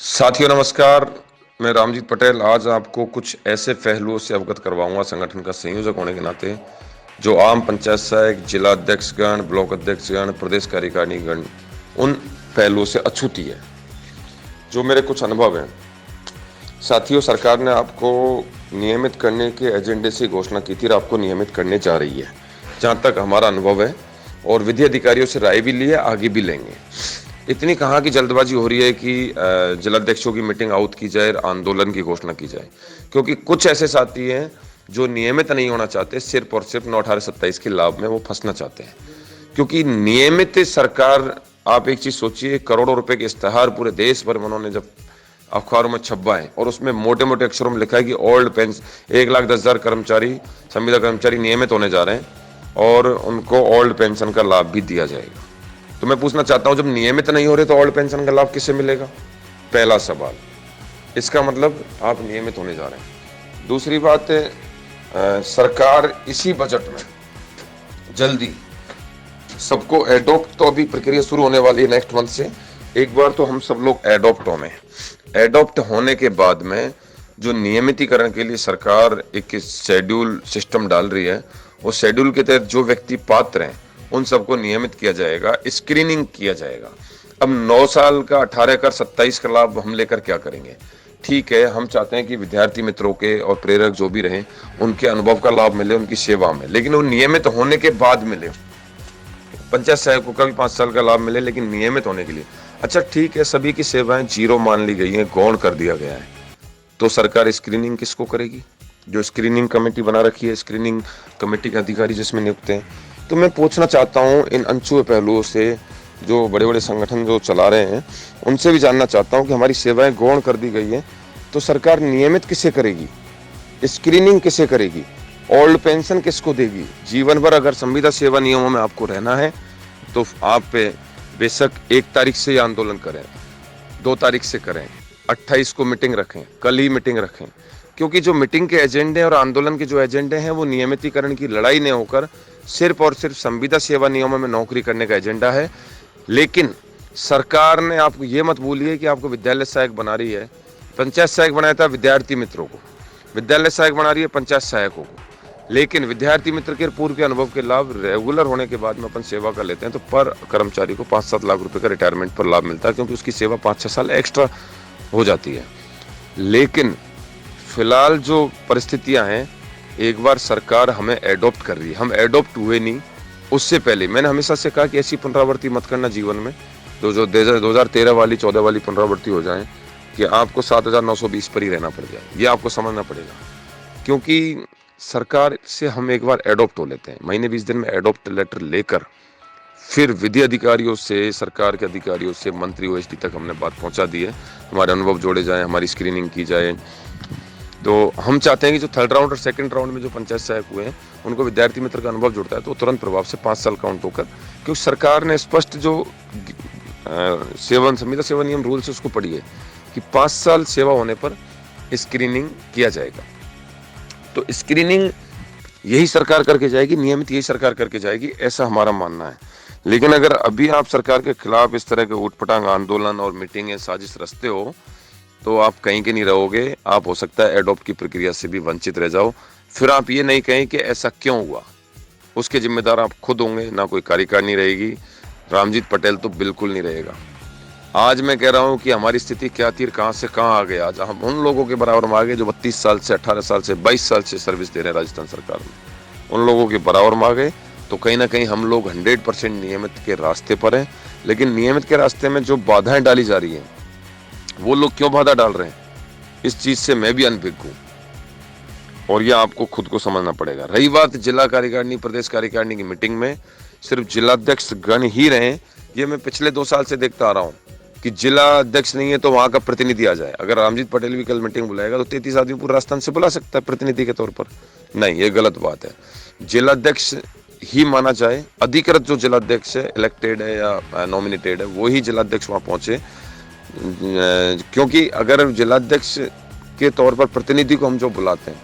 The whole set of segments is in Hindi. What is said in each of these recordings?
साथियों नमस्कार। मैं रामजीत पटेल आज आपको कुछ ऐसे पहलुओं से अवगत करवाऊंगा संगठन का संयोजक होने के नाते, जो आम पंचायत सहायक, जिला अध्यक्षगण, ब्लॉक अध्यक्षगण, प्रदेश कार्यकारिणीगण उन पहलुओं से अछूती है, जो मेरे कुछ अनुभव हैं। साथियों, सरकार ने आपको नियमित करने के एजेंडे से घोषणा की थी और आपको नियमित करने जा रही है, जहाँ तक हमारा अनुभव है, और विधि अधिकारियों से राय भी ली है, आगे भी लेंगे। इतनी कहाँ की जल्दबाजी हो रही है कि जिलाध्यक्षों की मीटिंग आउट की जाए और आंदोलन की घोषणा की जाए, क्योंकि कुछ ऐसे साथी हैं जो नियमित नहीं होना चाहते, सिर्फ और सिर्फ 9/18-27 के लाभ में वो फंसना चाहते हैं। क्योंकि नियमित सरकार, आप एक चीज सोचिए, करोड़ों रुपए के इश्तेहार पूरे देश भर में उन्होंने जब अखबारों में छपवाए और उसमें मोटे मोटे अक्षरों में लिखा है कि ओल्ड पेंशन 1,10,000 कर्मचारी, संविदा कर्मचारी नियमित होने जा रहे हैं और उनको ओल्ड पेंशन का लाभ भी दिया जाएगा। तो मैं पूछना चाहता हूं, जब नियमित नहीं हो रहे तो ओल्ड पेंशन का लाभ किससे मिलेगा? पहला सवाल। इसका मतलब आप नियमित होने जा रहे हैं। दूसरी बात, सरकार इसी बजट में जल्दी सबको एडॉप्ट, तो अभी प्रक्रिया शुरू होने वाली है नेक्स्ट मंथ से। एक बार तो हम सब लोग एडॉप्ट हों। एडॉप्ट होने के बाद में जो नियमितीकरण के लिए सरकार एक शेड्यूल सिस्टम डाल रही है, उस शेड्यूल के तहत जो व्यक्ति पात्र हैं उन सबको नियमित किया जाएगा, स्क्रीनिंग किया जाएगा। अब 9 साल का 18 कर 27 का लाभ हम लेकर क्या करेंगे? ठीक है, हम चाहते हैं कि विद्यार्थी मित्रों के और प्रेरक जो भी रहे उनके अनुभव का लाभ मिले, उनकी सेवा में, लेकिन वो नियमित होने के बाद मिले। पंचायत सहायकों का भी 5 साल का लाभ मिले, लेकिन नियमित होने के लिए। अच्छा ठीक है, सभी की सेवाएं जीरो मान ली गई हैं, गौण कर दिया गया है, तो सरकार स्क्रीनिंग किसको करेगी? जो स्क्रीनिंग कमेटी बना रखी है, स्क्रीनिंग कमेटी के अधिकारी जिसमें नियुक्त हैं। तो मैं पूछना चाहता हूं इन अनछुए पहलुओं से, जो बड़े बड़े संगठन जो चला रहे हैं, उनसे भी जानना चाहता हूं कि हमारी सेवाएं गौण कर दी गई हैं, तो सरकार नियमित किसे करेगी? स्क्रीनिंग किसे करेगी? ओल्ड पेंशन किसको देगी? जीवन भर अगर संविदा सेवा नियमों में आपको रहना है तो आप बेशक 1 तारीख से आंदोलन करें, 2 तारीख से करें, 28 को मीटिंग रखें, कल ही मीटिंग रखें, क्योंकि जो मीटिंग के एजेंडे और आंदोलन के जो एजेंडे हैं वो नियमितीकरण की लड़ाई नहीं होकर सिर्फ और सिर्फ संविदा सेवा नियमों में नौकरी करने का एजेंडा है। लेकिन सरकार ने, आपको ये मत भूलिए कि आपको विद्यालय सहायक बना रही है, पंचायत सहायक बनाया था विद्यार्थी मित्रों को, विद्यालय सहायक बना रही है पंचायत सहायकों को। लेकिन विद्यार्थी मित्र के पूर्व के अनुभव के लाभ रेगुलर होने के बाद में अपन सेवा कर लेते हैं, तो पर कर्मचारी को 5-7 लाख रुपए का रिटायरमेंट पर लाभ मिलता है, क्योंकि उसकी सेवा 5-6 साल एक्स्ट्रा हो जाती है। लेकिन फिलहाल जो परिस्थितियां हैं, एक बार सरकार हमें एडॉप्ट कर रही है, हम एडॉप्ट हुए नहीं। उससे पहले मैंने हमेशा से कहा कि ऐसी पुनरावृत्ति मत करना जीवन में, तो जो 2013 वाली 14 वाली पुनरावृत्ति हो जाए कि आपको 7,920 पर ही रहना पड़ जाए, ये आपको समझना पड़ेगा। क्योंकि सरकार से हम एक बार एडॉप्ट हो लेते हैं, महीने 20 दिन में एडॉप्ट लेटर लेकर फिर विधि अधिकारियों से, सरकार के अधिकारियों से, मंत्री ओएसडी तक हमने बात पहुंचा दी है, हमारे अनुभव जोड़े जाएं, हमारी स्क्रीनिंग की जाए। तो हम चाहते हैं कि जो 3rd राउंड और 2nd राउंड में जो पंचायत सहायक हुए हैं उनको विद्यार्थी मित्र का अनुभव जुड़ता है तो तुरंत प्रभाव से 5 साल काउंट होकर, क्योंकि सरकार ने स्पष्ट जो संविदा सेवा नियम रूल्स उसको पढ़ी है कि 5 साल सेवा होने पर स्क्रीनिंग किया जाएगा। तो स्क्रीनिंग यही सरकार करके जाएगी, नियमित यही सरकार करके जाएगी, ऐसा हमारा मानना है। लेकिन अगर अभी आप सरकार के खिलाफ इस तरह के उठपटांग आंदोलन और मीटिंगें, साजिश रचते हो, तो आप कहीं के नहीं रहोगे। आप हो सकता है एडॉप्ट की प्रक्रिया से भी वंचित रह जाओ। फिर आप ये नहीं कहें कि ऐसा क्यों हुआ, उसके जिम्मेदार आप खुद होंगे, ना कोई कार्यकारिणी रहेगी, रामजीत पटेल तो बिल्कुल नहीं रहेगा। आज मैं कह रहा हूं कि हमारी स्थिति क्या थी, कहां से कहां आ गए। आज हम उन लोगों के बराबर में आ गए जो 32 साल से, 18 साल से, 22 साल से सर्विस दे रहे हैं राजस्थान सरकार में, उन लोगों के बराबर में आ गए। तो कहीं ना कहीं हम लोग 100% नियमित के रास्ते पर हैं। लेकिन नियमित के रास्ते में जो बाधाएं डाली जा रही हैं, वो लोग क्यों बाधा डाल रहे हैं, इस चीज से मैं भी अनभिज्ञ हूं, और यह आपको खुद को समझना पड़ेगा। रही बात जिला कार्यकारिणी, प्रदेश कार्यकारिणी की मीटिंग में सिर्फ जिलाध्यक्ष गण ही रहे, ये मैं पिछले 2 साल से देखता आ रहा हूं कि जिला अध्यक्ष नहीं है तो वहां का प्रतिनिधि आ जाए। अगर रामजीत पटेल भी कल मीटिंग बुलाएगा तो 33 आदमी पूरे राजस्थान से बुला सकता है प्रतिनिधि के तौर पर। नहीं, ये गलत बात है। जिलाध्यक्ष ही माना जाए, अधिकृत जो जिलाध्यक्ष है, इलेक्टेड है या नॉमिनेटेड है, वो ही जिलाध्यक्ष वहां पहुंचे। क्योंकि अगर जिलाध्यक्ष के तौर पर प्रतिनिधि को हम जो बुलाते हैं,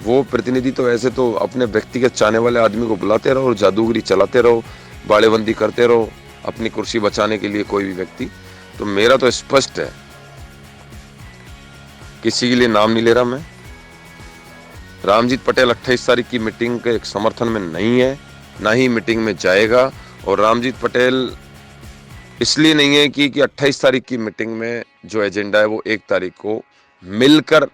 वो प्रतिनिधि तो ऐसे तो अपने व्यक्तिगत चाहने वाले आदमी को बुलाते रहो और जादूगरी चलाते रहो, बाड़ेबंदी करते रहो अपनी कुर्सी बचाने के लिए कोई भी व्यक्ति। तो मेरा तो स्पष्ट है किसी के लिए नाम नहीं ले रहा मैं। रामजीत पटेल 28 तारीख की मीटिंग के समर्थन में नहीं है, ना ही मीटिंग में जाएगा। और रामजीत पटेल इसलिए नहीं है कि 28 तारीख की मीटिंग में जो एजेंडा है वो 1 तारीख को मिलकर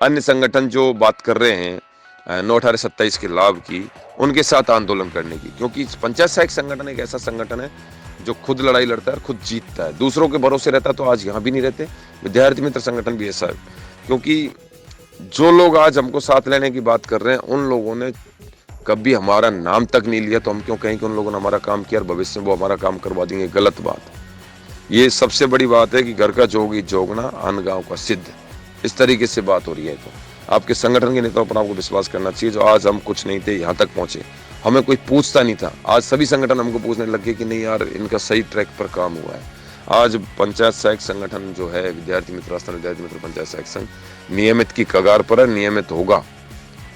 अन्य संगठन जो बात कर रहे हैं 9/18/27 के लाभ की, उनके साथ आंदोलन करने की। क्योंकि पंचायत सहायक संगठन एक ऐसा संगठन है जो खुद लड़ाई लड़ता है और खुद जीतता है। दूसरों के भरोसे रहता तो आज यहाँ भी नहीं रहते। विद्यार्थी मित्र संगठन भी ऐसा है, क्योंकि जो लोग आज हमको साथ लेने की बात कर रहे हैं उन लोगों ने कभी हमारा नाम तक नहीं लिया, तो हम क्यों कहें कि उन लोगों ने हमारा काम किया और भविष्य में वो हमारा काम करवा देंगे। गलत बात। ये सबसे बड़ी बात है कि घर का जोगी जोगना अन गांव का सिद्ध, इस तरीके से बात हो रही है। तो आपके संगठन के नेताओं पर आपको विश्वास करना चाहिए। जो आज हम कुछ नहीं थे, यहाँ तक पहुंचे, हमें कोई पूछता नहीं था। आज सभी संगठन हमको पूछने लग गए कि नहीं यार, इनका सही ट्रैक पर काम हुआ है। आज पंचायत सहायक संगठन जो है विद्यार्थी मित्र, राजस्थान विद्यार्थी मित्र पंचायत सहायक संघ नियमित की कगार पर है, नियमित होगा।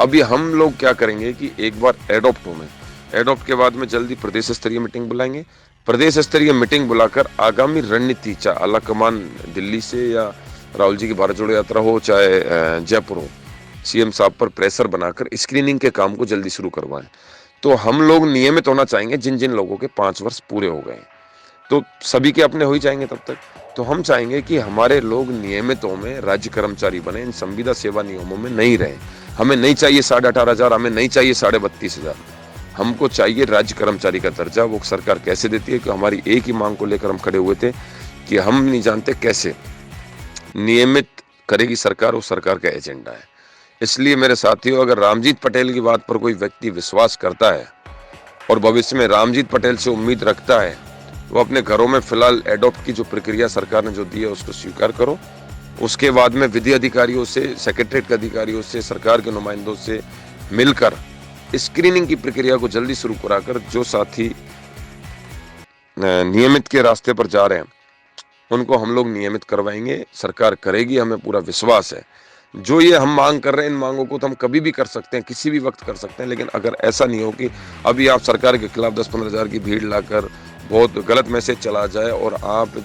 अभी हम लोग क्या करेंगे कि एक बार एडॉप्ट होंगे, एडॉप्ट के बाद में जल्दी प्रदेश स्तरीय मीटिंग बुलाएंगे। प्रदेश स्तरीय मीटिंग बुलाकर आगामी रणनीति, चाहे आला कमान दिल्ली से या राहुल जी की भारत जोड़ो यात्रा हो, चाहे जयपुर हो, सीएम साहब पर प्रेशर बनाकर स्क्रीनिंग के काम को जल्दी शुरू करवाएं। तो हम लोग नियमित होना चाहेंगे। जिन जिन लोगों के 5 वर्ष पूरे हो गए तो सभी के अपने हो ही जाएंगे तब तक। तो हम चाहेंगे कि हमारे लोग नियमितों में राज्य कर्मचारी बने, इन संविदा सेवा नियमों में नहीं रहे। हमें नहीं चाहिए 18,500, हमें नहीं चाहिए 32,500, हमको चाहिए राज्य कर्मचारी का दर्जा। वो सरकार कैसे देती है कि हमारी एक ही मांग को लेकर हम खड़े हुए थे कि हम नहीं जानते कैसे नियमित करेगी सरकार, वो सरकार का एजेंडा है। इसलिए मेरे साथियों, अगर रामजीत पटेल की बात पर कोई व्यक्ति विश्वास करता है और भविष्य में रामजीत पटेल से उम्मीद रखता है, वो अपने घरों में फिलहाल एडॉप्ट की जो प्रक्रिया सरकार ने जो दी है उसको स्वीकार करो। उसके बाद में विधि अधिकारियों से, सेक्रेटरीट के अधिकारियों से, सरकार के नुमाइंदों से मिलकर स्क्रीनिंग की प्रक्रिया को जल्दी शुरू कराकर जो साथी नियमित के रास्ते पर जा रहे हैं उनको हम लोग नियमित करवाएंगे। सरकार करेगी, हमें पूरा विश्वास है। जो ये हम मांग कर रहे हैं, इन मांगों को तो हम कभी भी कर सकते हैं, किसी भी वक्त कर सकते हैं। लेकिन अगर ऐसा नहीं हो कि अभी आप सरकार के खिलाफ 10-15 हज़ार की भीड़ लाकर बहुत गलत मैसेज चला जाए और आप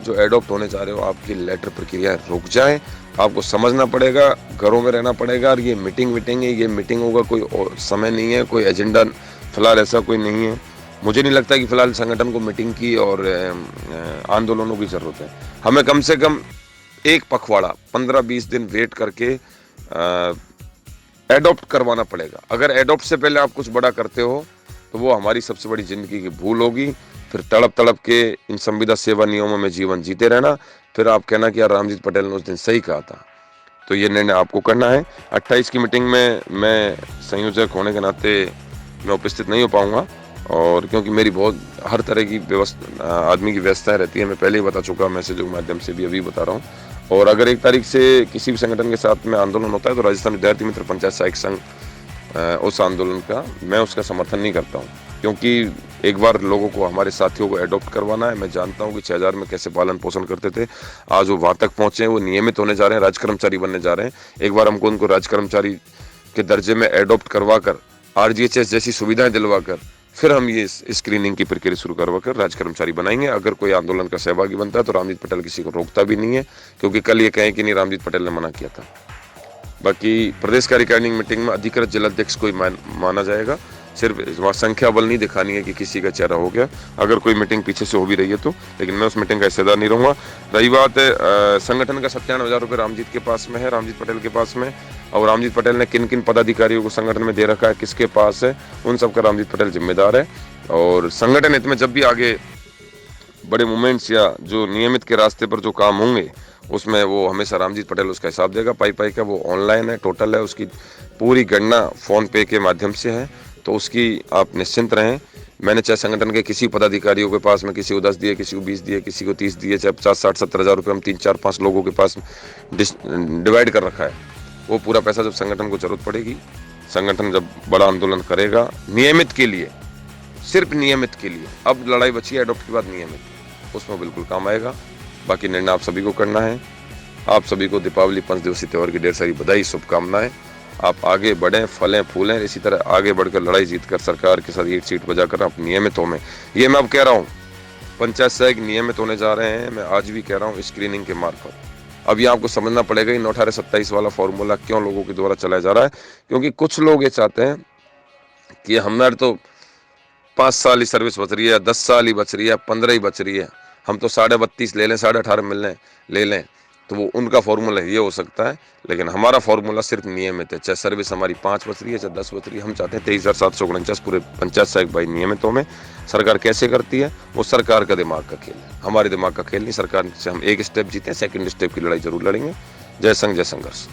जो एडॉप्ट होने जा रहे हो, आपकी लेटर प्रक्रिया रुक जाए। आपको समझना पड़ेगा, घरों में रहना पड़ेगा। और ये मीटिंग है, ये मीटिंग होगा, कोई समय नहीं है, कोई एजेंडा फिलहाल ऐसा कोई नहीं है। मुझे नहीं लगता कि फिलहाल संगठन को मीटिंग की और आंदोलनों की जरूरत है। हमें कम से कम एक पखवाड़ा 15-20 दिन वेट करके एडॉप्ट करवाना पड़ेगा। अगर एडॉप्ट से पहले आप कुछ बड़ा करते हो तो वो हमारी सबसे बड़ी जिंदगी की भूल होगी। फिर तड़प तड़प के इन संविदा सेवा नियमों में जीवन जीते रहना, फिर आप कहना कि यार रामजीत पटेल ने उस दिन सही कहा था। तो ये निर्णय आपको करना है। 28 की मीटिंग में मैं संयोजक होने के नाते मैं उपस्थित नहीं हो पाऊंगा, और क्योंकि मेरी बहुत हर तरह की व्यवस्था, आदमी की व्यवस्था रहती है। मैं पहले ही बता चुका, मैसेजों के माध्यम से भी अभी बता रहा हूँ। और अगर 1 तारीख से किसी भी संगठन के साथ में आंदोलन होता है तो राजस्थान विद्यार्थी मित्र पंचायत सहायक संघ उस आंदोलन का, मैं उसका समर्थन नहीं करता हूँ। क्योंकि एक बार लोगों को, हमारे साथियों को एडॉप्ट करवाना है। मैं जानता हूँ कि 6,000 में कैसे पालन पोषण करते थे, आज वो वहाँ तक पहुँचे हैं, वो नियमित होने जा रहे हैं, राज्य कर्मचारी बनने जा रहे हैं। एक बार हमको उनको राज्य कर्मचारी के दर्जे में एडॉप्ट करवा कर, RGHS जैसी सुविधाएं दिलवा कर, फिर हम ये स्क्रीनिंग की प्रक्रिया शुरू करवा कर राज्य कर्मचारी बनाएंगे। अगर कोई आंदोलन का सहभागी बनता है तो रामजीत पटेल किसी को रोकता भी नहीं है, क्योंकि कल ये कहें कि नहीं रामजीत पटेल ने मना किया था। बाकी प्रदेश कार्यकारिणी मीटिंग में अधिकृत जिलाध्यक्ष को माना जाएगा। सिर्फ वहाँ संख्या बल नहीं दिखानी है कि किसी का चेहरा हो गया, अगर कोई मीटिंग पीछे से हो भी रही है तो। लेकिन मैं उस मीटिंग का हिस्सेदार नहीं रहूँगा। रही बात संगठन का 97,000 रुपये रामजीत के पास में है, रामजीत पटेल के पास में, और रामजीत पटेल ने किन किन पदाधिकारियों को संगठन में दे रखा है, किसके पास है, उन सब का रामजीत पटेल जिम्मेदार है। और संगठन हित में जब भी आगे बड़े मूवमेंट्स या जो नियमित के रास्ते पर जो काम होंगे उसमें वो हमेशा रामजीत पटेल उसका हिसाब देगा। पाई का वो ऑनलाइन है, टोटल है, उसकी पूरी गणना फोन पे के माध्यम से है, तो उसकी आप निश्चिंत रहें। मैंने चाहे संगठन के किसी पदाधिकारियों के पास में किसी को 10 दिए, किसी को 20 दिए, किसी को 30 दिए, चाहे 50, 60, 70 हज़ार रुपये हम 3, 4, 5 लोगों के पास डिवाइड कर रखा है। वो पूरा पैसा जब संगठन को जरूरत पड़ेगी, संगठन जब बड़ा आंदोलन करेगा नियमित के लिए, सिर्फ नियमित के लिए, अब लड़ाई बची है एडॉप्ट के बाद नियमित, उसमें बिल्कुल काम आएगा। बाकी निर्णय आप सभी को करना है। आप सभी को दीपावली 5 दिवसीय त्यौहार की ढेर सारी बधाई, शुभकामनाएं। आप आगे बढ़ें, फलें फूलें, इसी तरह आगे बढ़कर लड़ाई जीतकर सरकार के साथ एक सीट बजाकर आप नियमित हो में, ये मैं अब कह रहा हूँ, पंचायत सहायक नियमित होने जा रहे हैं। मैं आज भी कह रहा हूँ स्क्रीनिंग के मार्फत अब ये आपको समझना पड़ेगा इन 18-27 वाला फॉर्मूला क्यों लोगों के द्वारा चलाया जा रहा है, क्योंकि कुछ लोग ये चाहते हैं कि हमारे तो 5 साल ही सर्विस बच रही है, 10 साल ही बच रही है, 15 ही बच रही है, हम तो 32.5 ले लें, 18.5 ले लें, तो वो उनका फॉर्मूला ये हो सकता है। लेकिन हमारा फॉर्मूला सिर्फ नियमित है, चाहे सर्विस हमारी 5 बच रही है, चाहे 10 बच रही है, हम चाहते हैं 23,749 पूरे पंचायत सहायक भाई नियमितों में। सरकार कैसे करती है, वो सरकार का दिमाग का खेल है, हमारे दिमाग का खेल नहीं। सरकार से हम एक स्टेप जीते हैं, सेकंड स्टेप की लड़ाई जरूर लड़ेंगे। जय संघ, जय संघर्ष।